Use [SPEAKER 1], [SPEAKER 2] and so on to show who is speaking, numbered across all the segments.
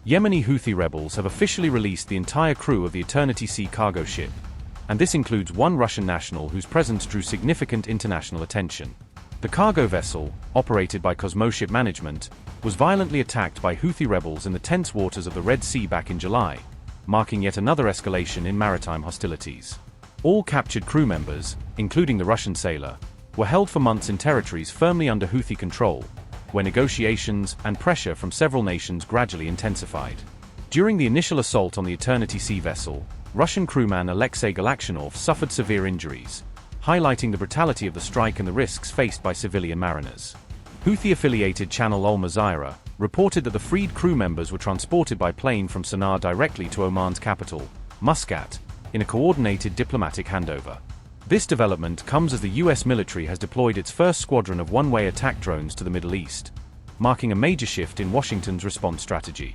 [SPEAKER 1] Yemeni Houthi rebels have officially released the entire crew of the Eternity Sea cargo ship, and this includes one Russian national whose presence drew significant international attention. The cargo vessel, operated by Cosmoship Management, was violently attacked by Houthi rebels in the tense waters of the Red Sea back in July, marking yet another escalation in maritime hostilities. All captured crew members, including the Russian sailor, were held for months in territories firmly under Houthi control, where negotiations and pressure from several nations gradually intensified. During the initial assault on the Eternity Sea vessel, Russian crewman Alexei Galaktionov suffered severe injuries, highlighting the brutality of the strike and the risks faced by civilian mariners. Houthi-affiliated channel Al Mazira reported that the freed crew members were transported by plane from Sanaa directly to Oman's capital, Muscat, in a coordinated diplomatic handover. This development comes as the US military has deployed its first squadron of one-way attack drones to the Middle East, marking a major shift in Washington's response strategy.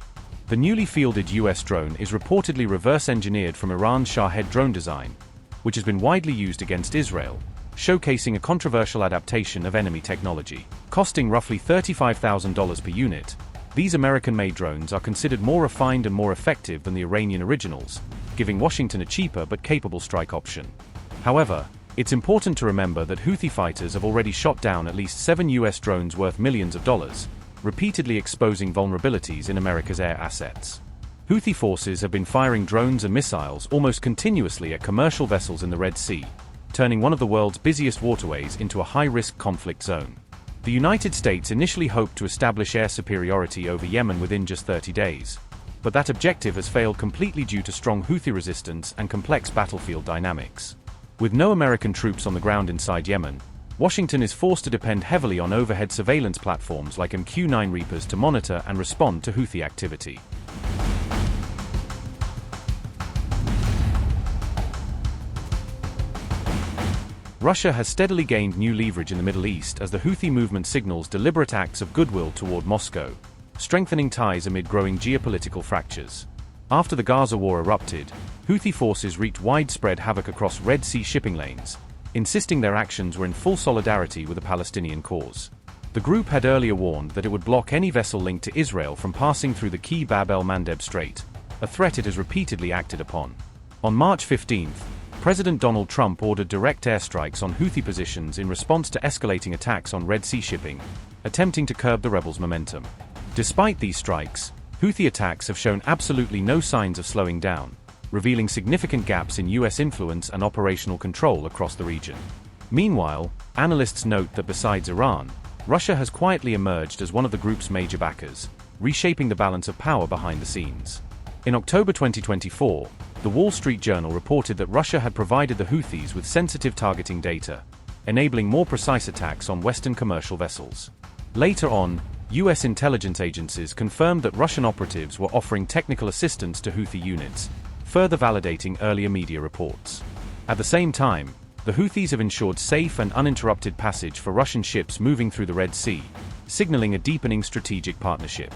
[SPEAKER 1] The newly fielded US drone is reportedly reverse-engineered from Iran's Shahed drone design, which has been widely used against Israel, showcasing a controversial adaptation of enemy technology. Costing roughly $35,000 per unit, these American-made drones are considered more refined and more effective than the Iranian originals, giving Washington a cheaper but capable strike option. However, it's important to remember that Houthi fighters have already shot down at least 7 US drones worth millions of dollars, repeatedly exposing vulnerabilities in America's air assets. Houthi forces have been firing drones and missiles almost continuously at commercial vessels in the Red Sea, turning one of the world's busiest waterways into a high-risk conflict zone. The United States initially hoped to establish air superiority over Yemen within just 30 days, but that objective has failed completely due to strong Houthi resistance and complex battlefield dynamics. With no American troops on the ground inside Yemen, Washington is forced to depend heavily on overhead surveillance platforms like MQ-9 Reapers to monitor and respond to Houthi activity. Russia has steadily gained new leverage in the Middle East as the Houthi movement signals deliberate acts of goodwill toward Moscow, strengthening ties amid growing geopolitical fractures. After the Gaza war erupted, Houthi forces wreaked widespread havoc across Red Sea shipping lanes, insisting their actions were in full solidarity with the Palestinian cause. The group had earlier warned that it would block any vessel linked to Israel from passing through the key Bab el-Mandeb Strait, a threat it has repeatedly acted upon. On March 15, President Donald Trump ordered direct airstrikes on Houthi positions in response to escalating attacks on Red Sea shipping, attempting to curb the rebels' momentum. Despite these strikes, Houthi attacks have shown absolutely no signs of slowing down, revealing significant gaps in US influence and operational control across the region. Meanwhile, analysts note that besides Iran, Russia has quietly emerged as one of the group's major backers, reshaping the balance of power behind the scenes. In October 2024, the Wall Street Journal reported that Russia had provided the Houthis with sensitive targeting data, enabling more precise attacks on Western commercial vessels. Later on, US intelligence agencies confirmed that Russian operatives were offering technical assistance to Houthi units, further validating earlier media reports. At the same time, the Houthis have ensured safe and uninterrupted passage for Russian ships moving through the Red Sea, signaling a deepening strategic partnership.